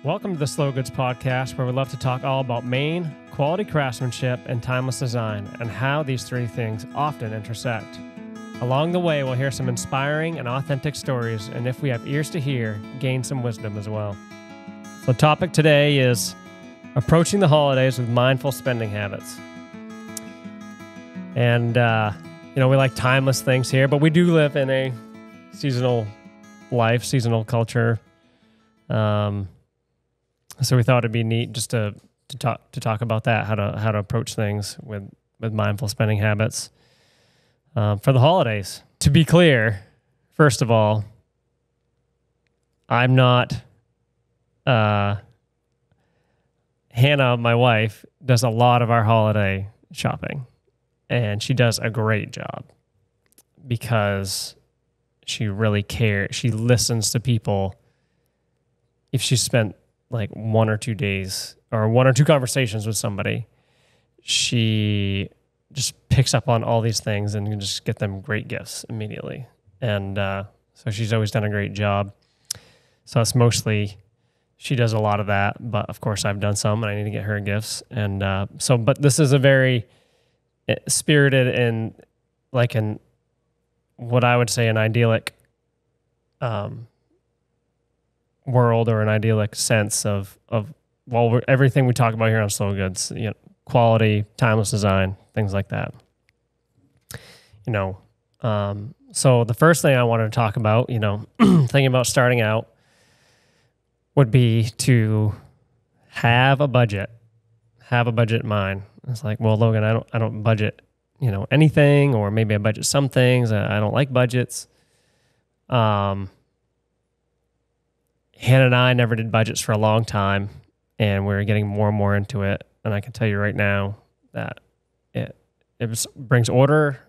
Welcome to the Slow Goods Podcast, where we love to talk all about Maine, quality craftsmanship, and timeless design, and how these three things often intersect. Along the way, we'll hear some inspiring and authentic stories, and if we have ears to hear, gain some wisdom as well. The topic today is approaching the holidays with mindful spending habits. And, we like timeless things here, but we do live in a seasonal life, seasonal culture. So we thought it'd be neat just to talk about that, how to approach things with mindful spending habits for the holidays. To be clear, first of all, I'm not Hannah, my wife, does a lot of our holiday shopping, and she does a great job because she really cares. She listens to people. If she spent like 1 or 2 days or 1 or 2 conversations with somebody, she just picks up on all these things and can just get them great gifts immediately. And so she's always done a great job. So it's mostly, she does a lot of that, but of course I've done some and I need to get her gifts. And but this is a very spirited and like what I would say an idyllic world or an idyllic sense of everything we talk about here on Slow Goods, quality, timeless design, things like that. So the first thing I wanted to talk about, thinking about starting out, would be to have a budget in mind. It's like, well, Logan, I don't budget, anything, or maybe I budget some things. I don't like budgets. Hannah and I never did budgets for a long time, and we're getting more and more into it. And I can tell you right now that it brings order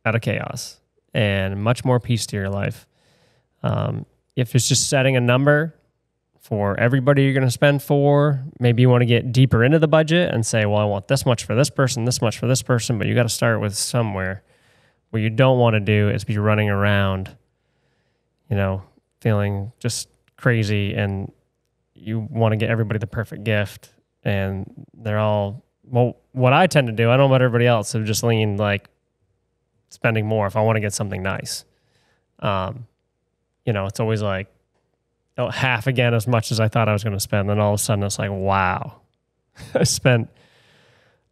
out of chaos and much more peace to your life. If it's just setting a number for everybody you're going to spend for, maybe you want to get deeper into the budget and say, well, I want this much for this person, this much for this person, but you got to start with somewhere. What you don't want to do is be running around, feeling just crazy, and you want to get everybody the perfect gift, and they're all, well, what I tend to do, I don't know about everybody else, so just lean like spending more if I want to get something nice. It's always like half again as much as I thought I was going to spend, then all of a sudden it's like, wow, I spent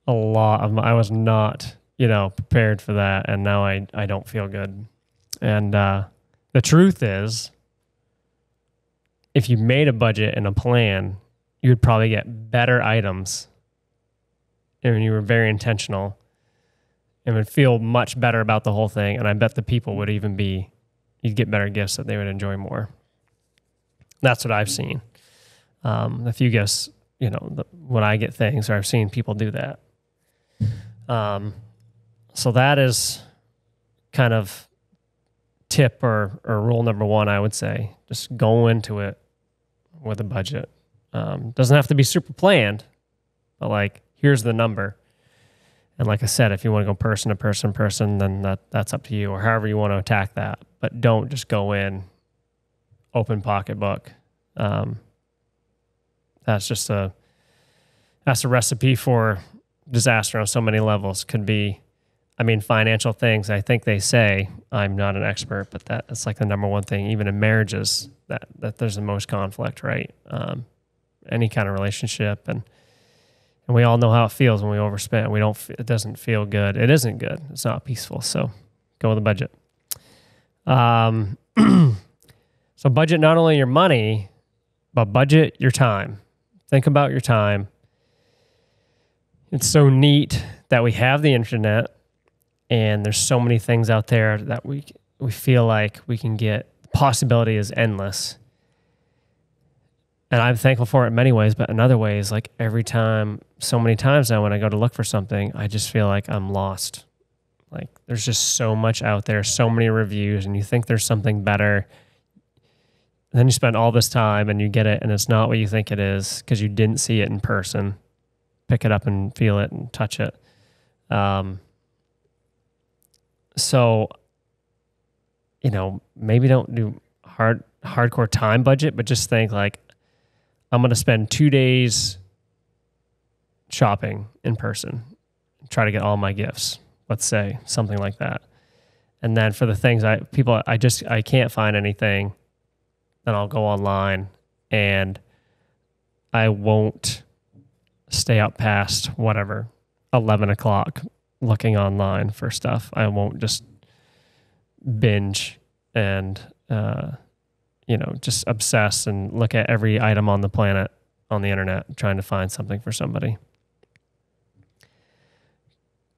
a lot I was not prepared for that, and now I don't feel good. And the truth is, if you made a budget and a plan, you would probably get better items, and you were very intentional, and would feel much better about the whole thing. And I bet the people would you'd get better gifts that they would enjoy more. That's what I've seen. A few gifts, when I get things, or I've seen people do that. So that is kind of tip or rule number 1, I would say. Just go into it with a budget. Doesn't have to be super planned, but like, here's the number. And like I said, if you want to go person to person, then that's up to you, or however you want to attack that. But don't just go in open pocketbook. That's a recipe for disaster on so many levels. Could be, financial things. I think they say, I'm not an expert, but that's like the number one thing, even in marriages, that there's the most conflict, right? Any kind of relationship, and we all know how it feels when we overspend. It doesn't feel good. It isn't good. It's not peaceful. So go with a budget. So budget not only your money, but budget your time. Think about your time. It's so neat that we have the internet, and there's so many things out there that we feel like we can get. The possibility is endless. And I'm thankful for it in many ways, but in other ways, like so many times now when I go to look for something, I just feel like I'm lost. Like, there's just so much out there, so many reviews, and you think there's something better. And then you spend all this time and you get it, and it's not what you think it is because you didn't see it in person. Pick it up and feel it and touch it. So, maybe don't do hardcore time budget, but just think like, I'm going to spend 2 days shopping in person, try to get all my gifts, let's say, something like that. And then for the things I can't find anything, then I'll go online and I won't stay up past whatever, 11 o'clock looking online for stuff. I won't just binge and, just obsess and look at every item on the planet on the internet trying to find something for somebody.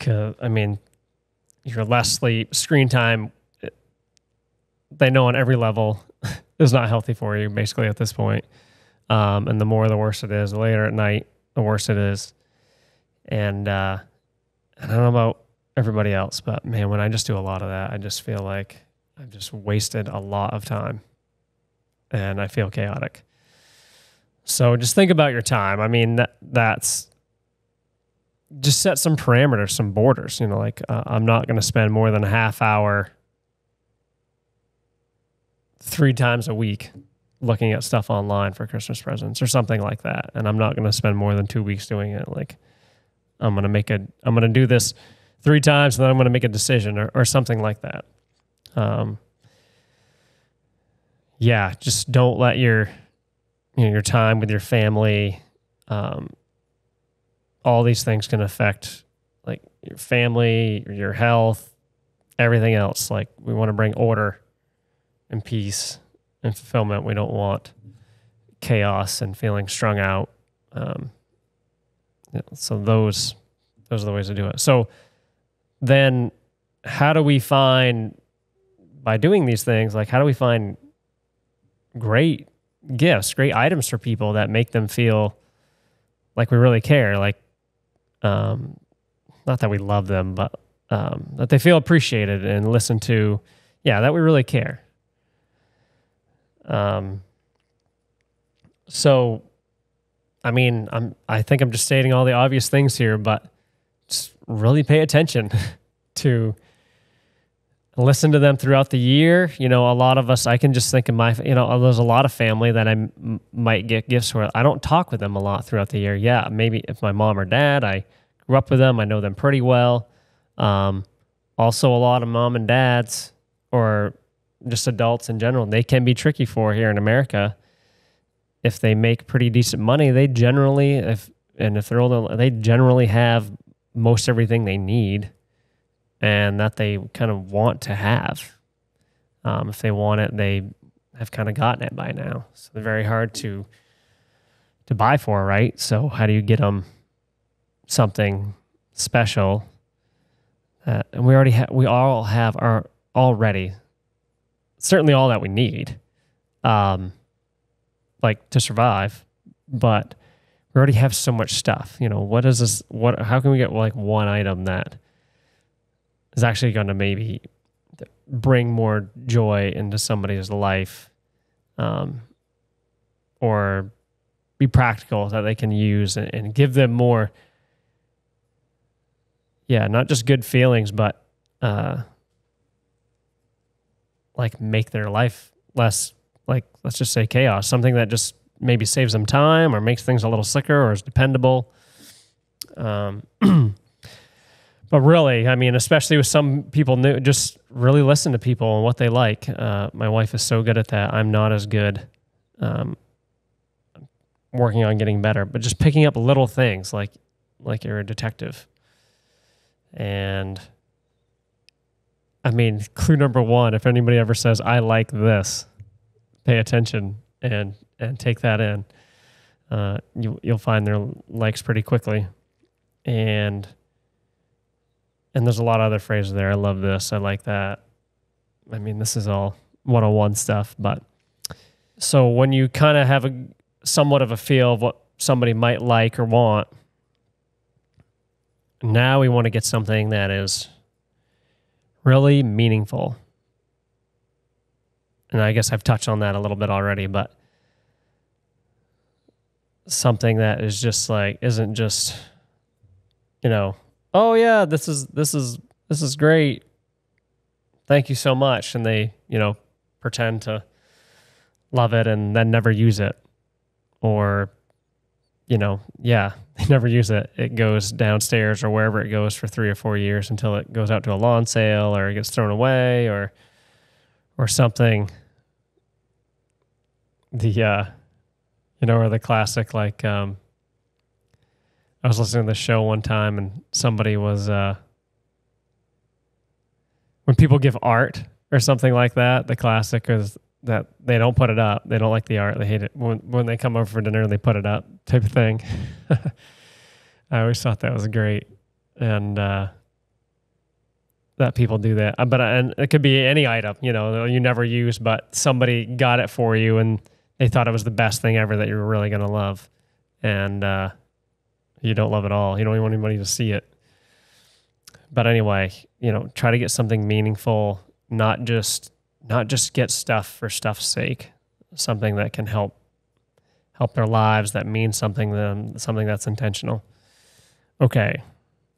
Your less sleep, screen time, they know on every level is not healthy for you, basically, at this point. And the more, the worse it is. The later at night, the worse it is. And I don't know about everybody else, but man, when I just do a lot of that, I just feel like I've just wasted a lot of time and I feel chaotic. So just think about your time. I mean, that's just set some parameters, some borders, I'm not going to spend more than a half hour 3 times a week looking at stuff online for Christmas presents or something like that. And I'm not going to spend more than 2 weeks doing it. Like I'm going to do this 3 times and then I'm going to make a decision or something like that. Just don't let your time with your family, all these things can affect like your family, your health, everything else. Like we want to bring order and peace and fulfillment. We don't want chaos and feeling strung out. So those are the ways to do it. So then how do we find, by doing these things, like how do we find great gifts, great items for people that make them feel like we really care? Like, not that we love them, but that they feel appreciated and listened to. Yeah, that we really care. So, I think I'm just stating all the obvious things here, but just really pay attention to listen to them throughout the year. A lot of us, I can just think of there's a lot of family that I might get gifts for. I don't talk with them a lot throughout the year. Yeah, maybe if my mom or dad, I grew up with them, I know them pretty well. Also, a lot of mom and dads, or just adults in general, they can be tricky for here in America. If they make pretty decent money, they generally, if they're older, they generally have most everything they need and that they kind of want to have. If they want it, they have kind of gotten it by now. So they're very hard to buy for, right? So how do you get them something special? And we all have our already, certainly all that we need, like to survive, but we already have so much stuff. What is this? How can we get like one item that is actually going to maybe bring more joy into somebody's life, or be practical that they can use and give them more, not just good feelings, but like make their life less, like, let's just say chaos, something that just maybe saves them time or makes things a little slicker or is dependable. But really, especially with some people new, just really listen to people and what they like. My wife is so good at that. I'm not as good. Working on getting better, but just picking up little things like you're a detective. And clue number 1, if anybody ever says, I like this, pay attention and take that in. You'll find their likes pretty quickly. And there's a lot of other phrases there. I love this. I like that. This is all 101 stuff. But so when you kind of have somewhat of a feel of what somebody might like or want, now we want to get something that is really meaningful. And I guess I've touched on that a little bit already, but something that is just like, isn't just, oh yeah, this is great, thank you so much, and they pretend to love it and then never use it. or, they never use it. It goes downstairs or wherever it goes for 3 or 4 years until it goes out to a lawn sale or it gets thrown away or something. Or the classic, like, I was listening to the show one time and somebody was, when people give art or something like that, the classic is that they don't put it up. They don't like the art. They hate it. When they come over for dinner, they put it up, type of thing. I always thought that was great. And that people do that. And it could be any item, you never use, but somebody got it for you and they thought it was the best thing ever that you were really going to love. And you don't love it all. You don't even want anybody to see it. But anyway, try to get something meaningful, not just get stuff for stuff's sake, something that can help their lives, that means something to them, something that's intentional. Okay,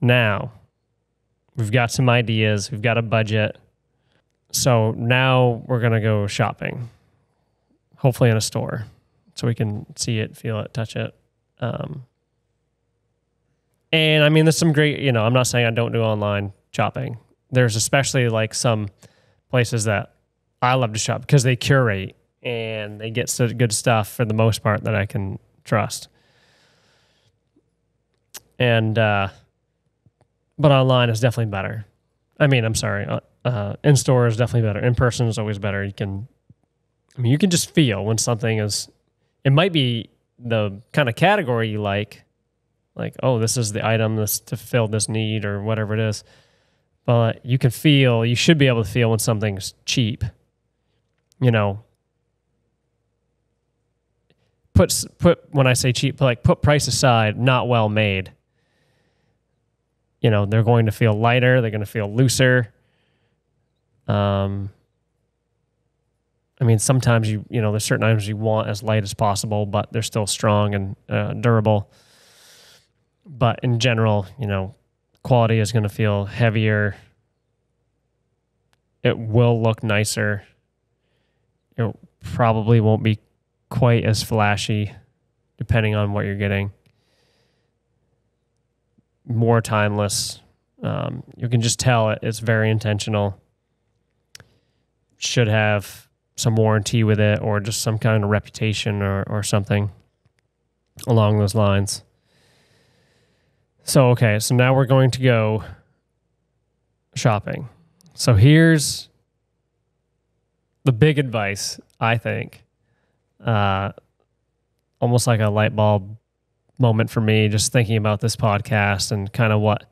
now we've got some ideas, we've got a budget. So now we're going to go shopping, hopefully in a store, so we can see it, feel it, touch it. And I mean, there's some great, I'm not saying I don't do online shopping. There's especially like some places that I love to shop because they curate and they get so good stuff for the most part that I can trust. And, but online is definitely better. I mean, I'm sorry. In store is definitely better. In person is always better. You can just feel when something is, it might be the kind of category you like, oh, this is the item that's to fill this need or whatever it is. But you should be able to feel when something's cheap. When I say cheap, put price aside, not well made. They're going to feel lighter. They're going to feel looser. Sometimes there's certain items you want as light as possible, but they're still strong and durable. But in general, quality is going to feel heavier. It will look nicer. It probably won't be quite as flashy, depending on what you're getting. More timeless. You can just tell it's very intentional. Should have some warranty with it or just some kind of reputation or something along those lines. So now we're going to go shopping. So here's the big advice, I think. Almost like a light bulb moment for me, just thinking about this podcast and kind of what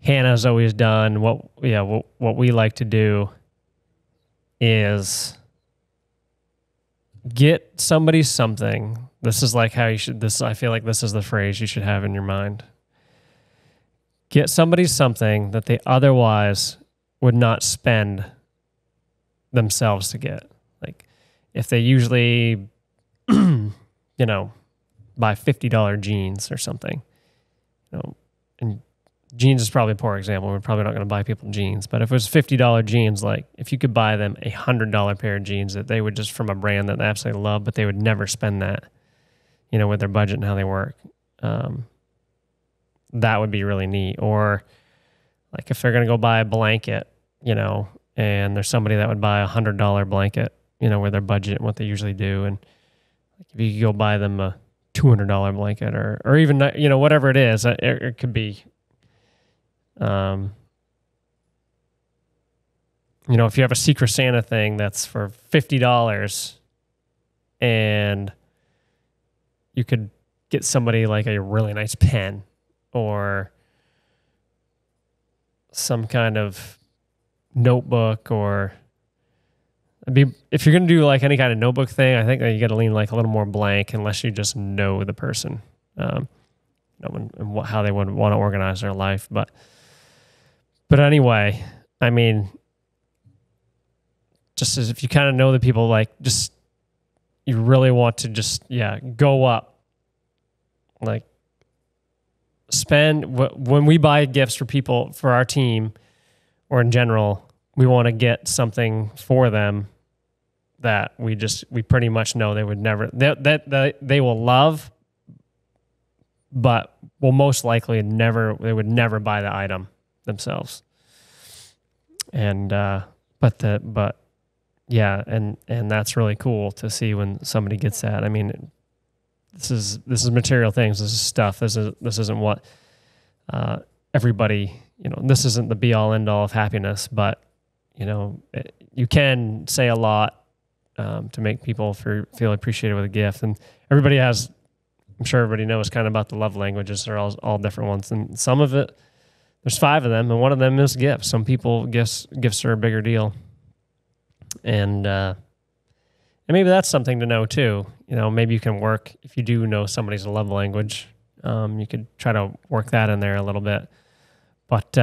Hannah's always done, what we like to do is get somebody something. This is like how you should, I feel like this is the phrase you should have in your mind. Get somebody something that they otherwise would not spend themselves to get. Like if they usually, buy $50 jeans or something, and jeans is probably a poor example. We're probably not going to buy people jeans, but if it was $50 jeans, like if you could buy them $100 pair of jeans that they would just from a brand that they absolutely love, but they would never spend that, with their budget and how they work. That would be really neat. Or like if they're going to go buy a blanket, and there's somebody that would buy $100 blanket, with their budget and what they usually do. And like if you could go buy them a $200 blanket or even, whatever it is, it could be, if you have a Secret Santa thing that's for $50 and you could get somebody like a really nice pen or some kind of notebook or if you're going to do like any kind of notebook thing, I think that you got to lean like a little more blank unless you just know the person, and how they would want to organize their life. But anyway, just as if you kind of know the people, like just, you really want to just, go up, like spend when we buy gifts for people, for our team or in general, we want to get something for them that we pretty much know they would never, that they will love, but will most likely they would never buy the item themselves. And, but yeah, and that's really cool to see when somebody gets that. I mean, this is material things. This is stuff. This isn't what everybody, this isn't the be all end all of happiness, but you can say a lot to make people feel appreciated with a gift. And everybody has, I'm sure everybody knows kind of about the love languages. They're all different ones. And some of it, there's 5 of them, and one of them is gifts. Some people, gifts are a bigger deal. And maybe that's something to know too. Maybe you can work, if you do know somebody's love language, you could try to work that in there a little bit. But,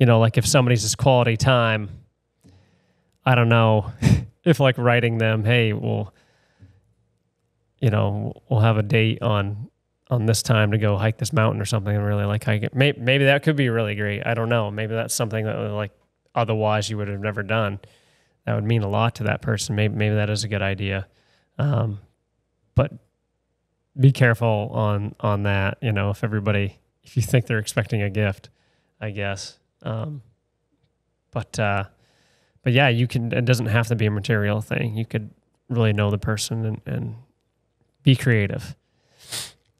like if somebody's just quality time, I don't know if like writing them, hey, we'll have a date on this time to go hike this mountain or something and really like hike it. Maybe that could be really great. I don't know. Maybe that's something that like otherwise you would have never done. That would mean a lot to that person. Maybe that is a good idea. But be careful on that, if you think they're expecting a gift, I guess. But yeah, it doesn't have to be a material thing. You could really know the person and be creative,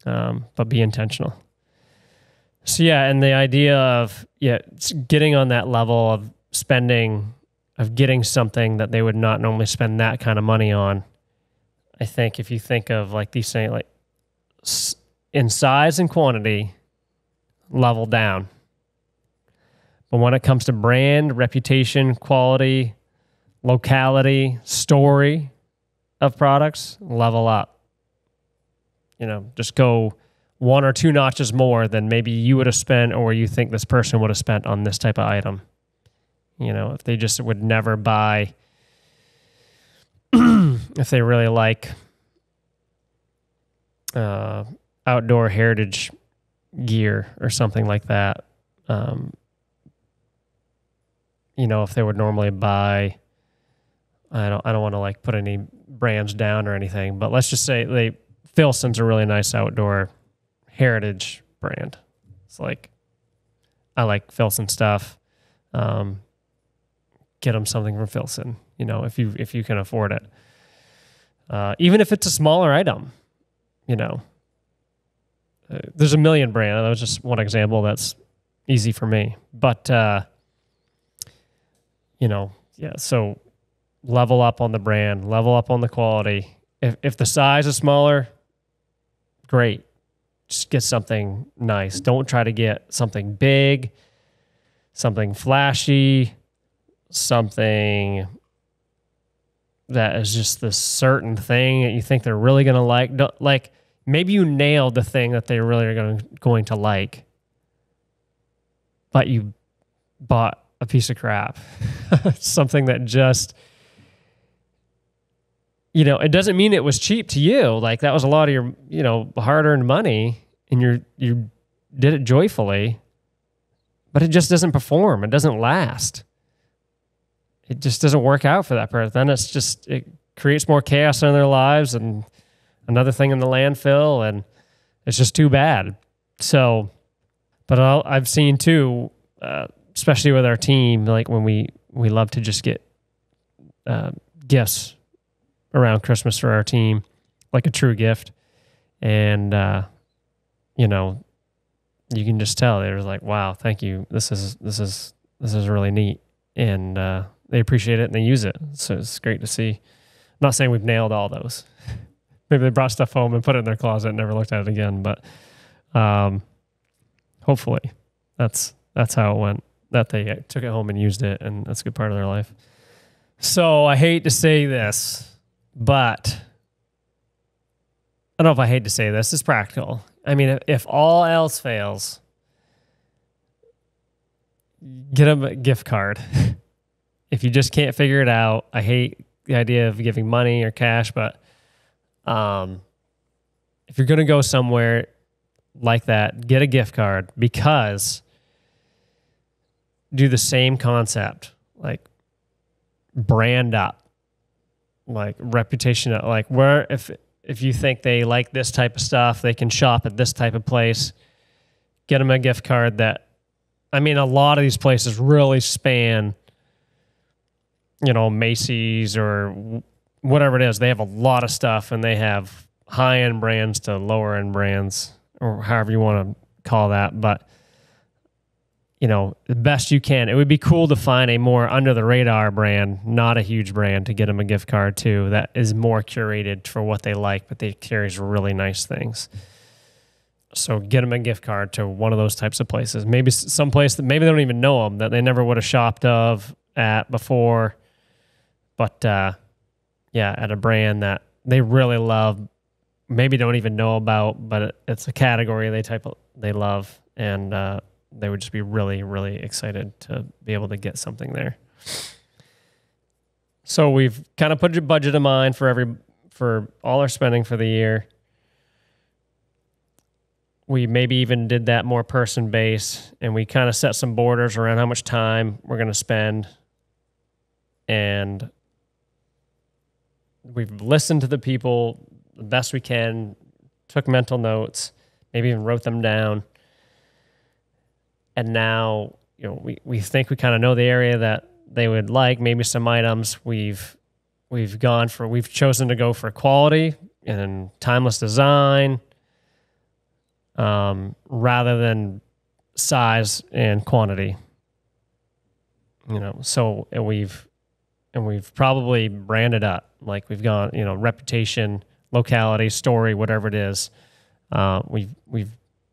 but be intentional. So yeah, and the idea of getting on that level of spending, of getting something that they would not normally spend that kind of money on. I think if you think of like these things, like in size and quantity, level down. But when it comes to brand, reputation, quality, locality, story of products, level up. Just go 1 or 2 notches more than maybe you would have spent or you think this person would have spent on this type of item. If they just would never buy, if they really like outdoor heritage gear or something like that, if they would normally buy, I don't want to like put any brands down or anything, but let's just say Filson's a really nice outdoor heritage brand. It's like, I like Filson stuff. Get them something from Filson, if you can afford it. Even if it's a smaller item, there's a million brands. That was just one example that's easy for me. But, so level up on the brand, level up on the quality. If the size is smaller, great. Just get something nice. Don't try to get something big, something flashy, something that is just this certain thing that you think they're really going to like. Like maybe you nailed the thing that they really are going to like, but you bought a piece of crap. Something that just, it doesn't mean it was cheap to you. Like that was a lot of your, hard-earned money and you did it joyfully, but it just doesn't perform. It doesn't last. It just doesn't work out for that person. Then it creates more chaos in their lives and another thing in the landfill, and it's just too bad. So, but I've seen too, especially with our team, like when we love to just get gifts around Christmas for our team, like a true gift. And, you can just tell they're like, wow, thank you. This is really neat. And they appreciate it and they use it. So it's great to see. I'm not saying we've nailed all those. Maybe they brought stuff home and put it in their closet and never looked at it again. But hopefully that's how it went, that they took it home and used it, and that's a good part of their life. So I hate to say this, but I don't know if I hate to say this. It's practical. I mean, if all else fails, get them a gift card. If you just can't figure it out, I hate the idea of giving money or cash, but if you're going to go somewhere like that, get a gift card, because do the same concept. Like brand up, like reputation, like where if you think they like this type of stuff, they can shop at this type of place. Get them a gift card that, I mean, a lot of these places really span, you know, Macy's or whatever it is. They have a lot of stuff, and they have high-end brands to lower-end brands, or however you want to call that. But, you know, the best you can. It would be cool to find a more under-the-radar brand, not a huge brand, to get them a gift card to that is more curated for what they like, but they carries really nice things. So get them a gift card to one of those types of places. Maybe some place that maybe they don't even know them, that they never would have shopped at before. But yeah, at a brand that they really love, maybe don't even know about, but it's a category they love, and they would just be really, really excited to be able to get something there. So we've kind of put a budget in mind for all our spending for the year. We maybe even did that more person-based, and we kind of set some borders around how much time we're going to spend. And we've listened to the people the best we can, took mental notes, maybe even wrote them down. And now, you know, we think we kind of know the area that they would like, maybe some items. We've chosen to go for quality and timeless design, rather than size and quantity, you know. So we've probably branded up, like we've gone, you know, reputation, locality, story, whatever it is. We've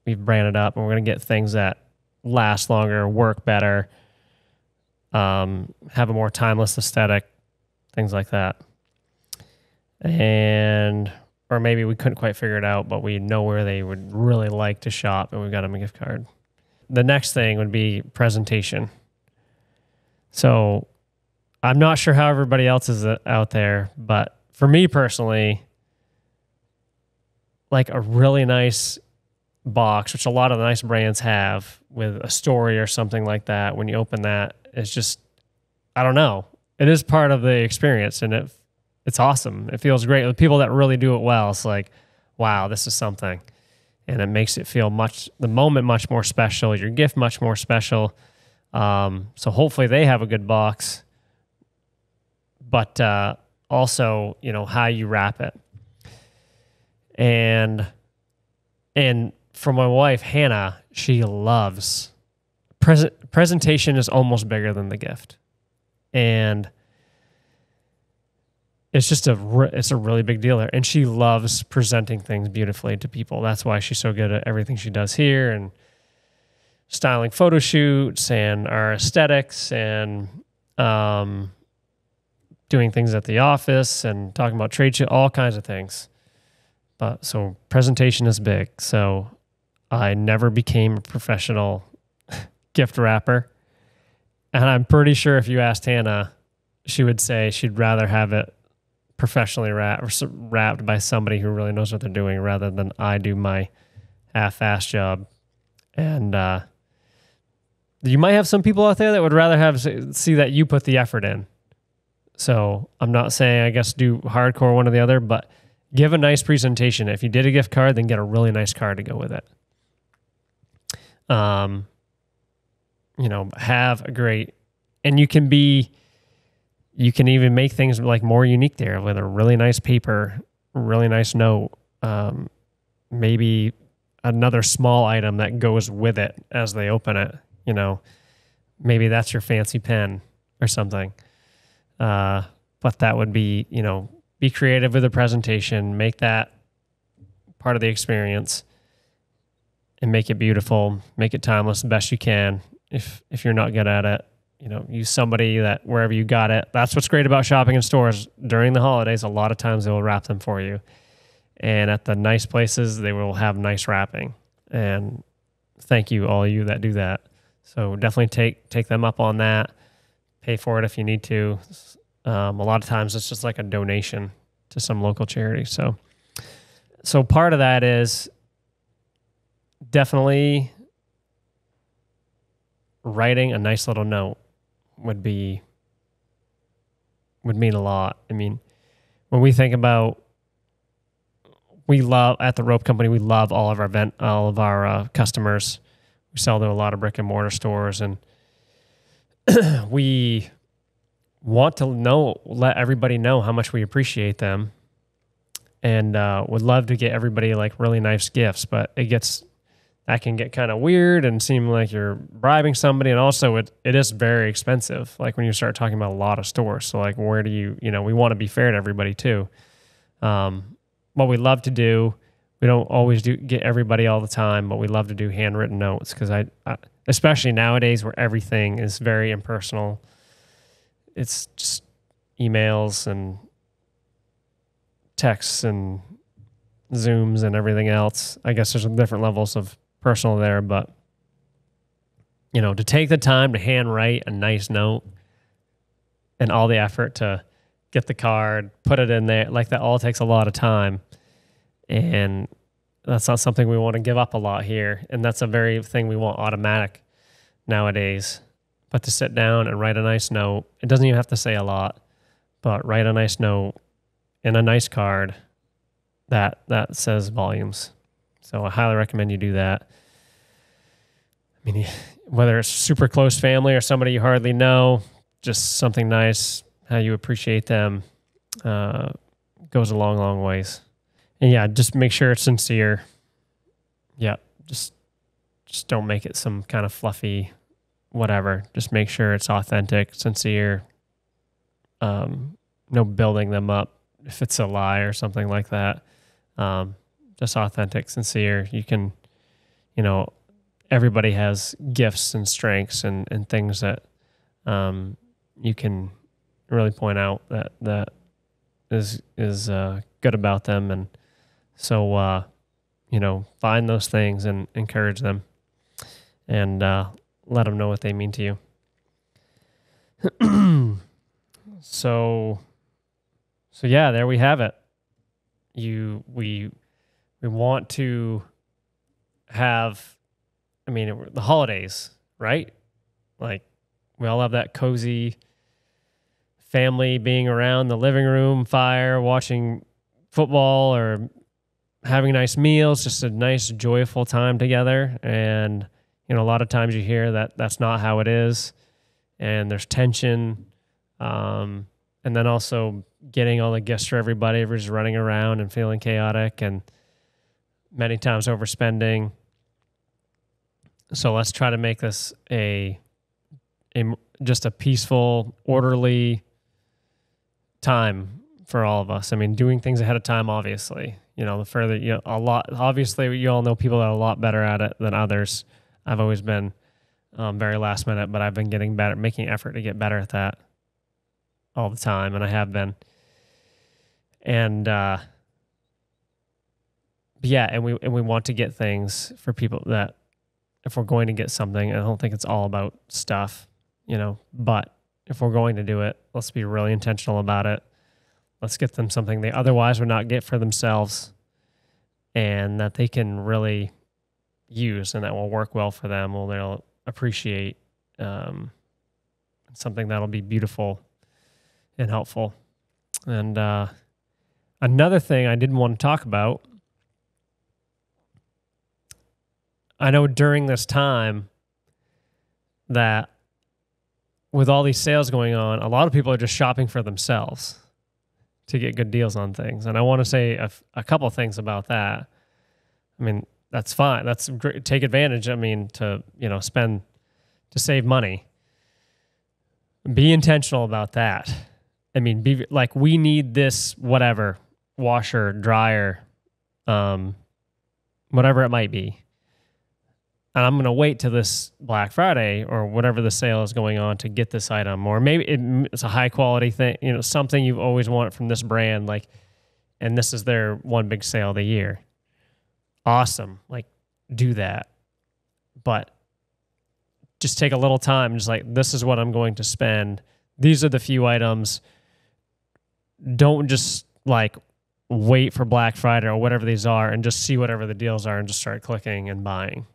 branded up, and we're going to get things that last longer, work better, have a more timeless aesthetic, things like that. Or maybe we couldn't quite figure it out, but we know where they would really like to shop, and we've got them a gift card. The next thing would be presentation. So I'm not sure how everybody else is out there, but for me personally, like a really nice box, which a lot of the nice brands have, with a story or something like that, when you open that, it's just, I don't know. It is part of the experience, and it's awesome. It feels great. The people that really do it well, it's like, wow, this is something. And it makes it feel the moment much more special, your gift much more special. So hopefully they have a good box. But also, you know, how you wrap it. And for my wife, Hannah, she loves presentation is almost bigger than the gift. And it's just it's a really big deal there. And she loves presenting things beautifully to people. That's why she's so good at everything she does here, and styling photo shoots and our aesthetics, and doing things at the office and talking about trade show, all kinds of things. But so presentation is big. So I never became a professional gift wrapper. And I'm pretty sure if you asked Hannah, she would say she'd rather have it professionally wrapped by somebody who really knows what they're doing, rather than I do my half-ass job. And you might have some people out there that would rather see that you put the effort in. So I'm not saying, I guess, do hardcore one or the other, but give a nice presentation. If you did a gift card, then get a really nice card to go with it. You know, have a great, and you can even make things like more unique there with a really nice paper, really nice note, maybe another small item that goes with it as they open it. You know, maybe that's your fancy pen or something. But that would be, you know, be creative with the presentation, make that part of the experience, and make it beautiful, make it timeless the best you can. If you're not good at it, you know, use somebody that wherever you got it. That's what's great about shopping in stores during the holidays. A lot of times they will wrap them for you. And at the nice places, they will have nice wrapping. And thank you, all you that do that. So definitely take them up on that. Pay for it if you need to. A lot of times it's just like a donation to some local charity. So part of that is definitely writing a nice little note would be would mean a lot. I mean, when we think about, we love at the rope company, we love all of our customers. We sell to a lot of brick and mortar stores, and we want to let everybody know how much we appreciate them, and would love to get everybody like really nice gifts, but that can get kind of weird and seem like you're bribing somebody. And also it is very expensive. Like when you start talking about a lot of stores. So like, where do we want to be fair to everybody too. What we love to do, we don't always get everybody all the time, but we love to do handwritten notes. Cause I especially nowadays where everything is very impersonal, it's just emails and texts and Zooms and everything else. I guess there's some different levels of personal there, but to take the time to handwrite a nice note and all the effort to get the card, put it in there, like that all takes a lot of time. And that's not something we want to give up a lot here. And that's a very thing we want automatic nowadays. But to sit down and write a nice note, it doesn't even have to say a lot, but write a nice note in a nice card that says volumes. So I highly recommend you do that. I mean, whether it's super close family or somebody you hardly know, just something nice, how you appreciate them, goes a long, long ways. And yeah, just make sure it's sincere. Yeah, just don't make it some kind of fluffy whatever. Just make sure it's authentic, sincere. No building them up if it's a lie or something like that. Just authentic, sincere. You can, everybody has gifts and strengths and things that you can really point out that is good about them. And so, find those things and encourage them and let them know what they mean to you. So yeah, there we have it. We want to have, the holidays, right? Like we all have that cozy family being around the living room fire, watching football or having nice meals, just a nice, joyful time together. And, a lot of times you hear that that's not how it is. And there's tension. And then also getting all the gifts for everybody, everybody's running around and feeling chaotic and many times overspending. So let's try to make this just a peaceful, orderly time for all of us. Doing things ahead of time, obviously, the further, obviously you all know people that are a lot better at it than others. I've always been very last minute, but I've been getting better, making effort to get better at that all the time. And I have been. And, and we want to get things for people that if we're going to get something, I don't think it's all about stuff, but if we're going to do it, let's be really intentional about it. Let's get them something they otherwise would not get for themselves and that they can really use and that will work well for them, or they'll appreciate, something that'll be beautiful and helpful. And another thing I didn't want to talk about, I know during this time that with all these sales going on, a lot of people are just shopping for themselves to get good deals on things. And I want to say a couple of things about that. That's fine. That's great. Take advantage. To spend, to save money. Be intentional about that. Be like, we need this, whatever, washer, dryer, whatever it might be. And I'm going to wait till this Black Friday or whatever the sale is going on to get this item. Or maybe it's a high quality thing, something you've always wanted from this brand, and this is their one big sale of the year. Awesome. Do that. But just take a little time, just this is what I'm going to spend. These are the few items. Don't just wait for Black Friday or whatever these are and just see whatever the deals are and just start clicking and buying.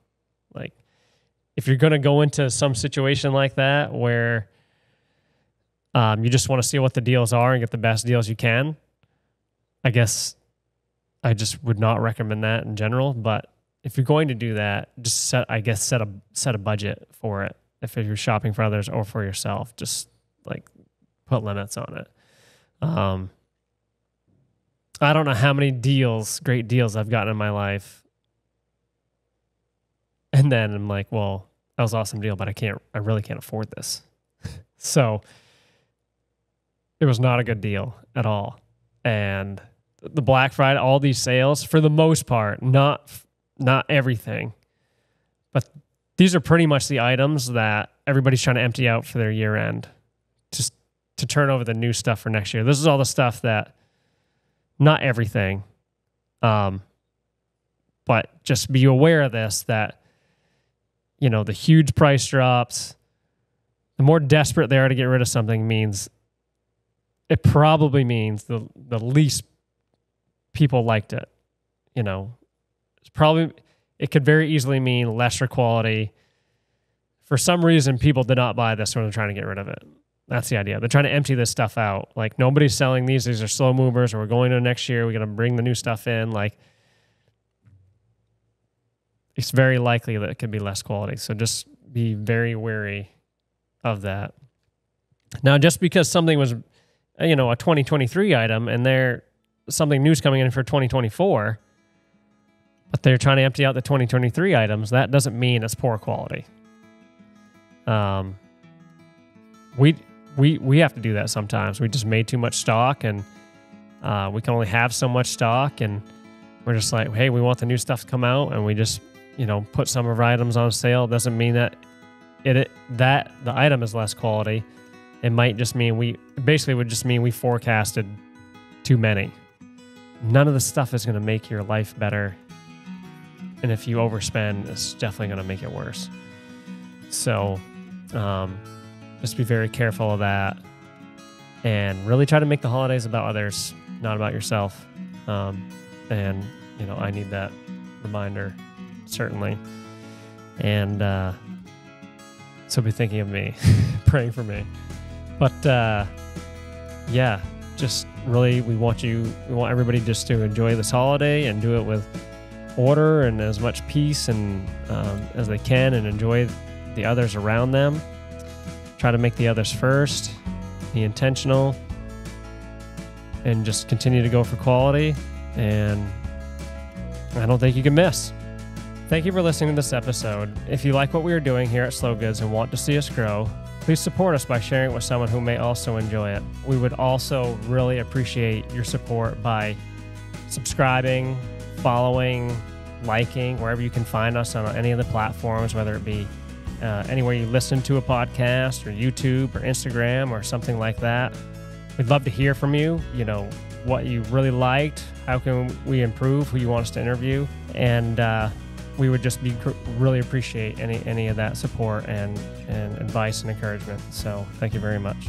If you're going to go into some situation like that where You just want to see what the deals are and get the best deals you can. I guess I just would not recommend that in general, but if you're going to do that, just set a budget for it. If you're shopping for others or for yourself, just like put limits on it. I don't know how many great deals I've gotten in my life. And then I'm like, well, that was an awesome deal, but I really can't afford this. So it was not a good deal at all. And the Black Friday, all these sales, for the most part, not everything, but these are pretty much the items that everybody's trying to empty out for their year end, just to turn over the new stuff for next year. This is all the stuff that, not everything, but just be aware of this, that, the huge price drops, the more desperate they are to get rid of something it probably means the least people liked it. It could very easily mean lesser quality. For some reason, people did not buy this when they're trying to get rid of it. That's the idea. They're trying to empty this stuff out. Like, nobody's selling these. These are slow movers, or we're going to next year. We're going to bring the new stuff in. Like, it's very likely that it could be less quality. So just be very wary of that. Now, just because something was, a 2023 item and something new's coming in for 2024, but they're trying to empty out the 2023 items, that doesn't mean it's poor quality. We have to do that sometimes. We just made too much stock, and we can only have so much stock, and we're just like, hey, we want the new stuff to come out, and we just put some of our items on sale. It doesn't mean that the item is less quality. It might just mean we forecasted too many. None of the stuff is going to make your life better, and if you overspend, it's definitely going to make it worse. So just be very careful of that, and really try to make the holidays about others, not about yourself. And I need that reminder, certainly. And so be thinking of me, praying for me. But just really, we want everybody just to enjoy this holiday and do it with order and as much peace and as they can, and enjoy the others around them. Try to make the others first, be intentional, and just continue to go for quality. And I don't think you can miss. Thank you for listening to this episode. If you like what we are doing here at Slow Goods and want to see us grow, please support us by sharing it with someone who may also enjoy it. We would also really appreciate your support by subscribing, following, liking, wherever you can find us on any of the platforms, whether it be anywhere you listen to a podcast, or YouTube, or Instagram, or something like that. We'd love to hear from you, what you really liked, how can we improve, who you want us to interview, and we would just really appreciate any of that support and advice and encouragement. So thank you very much.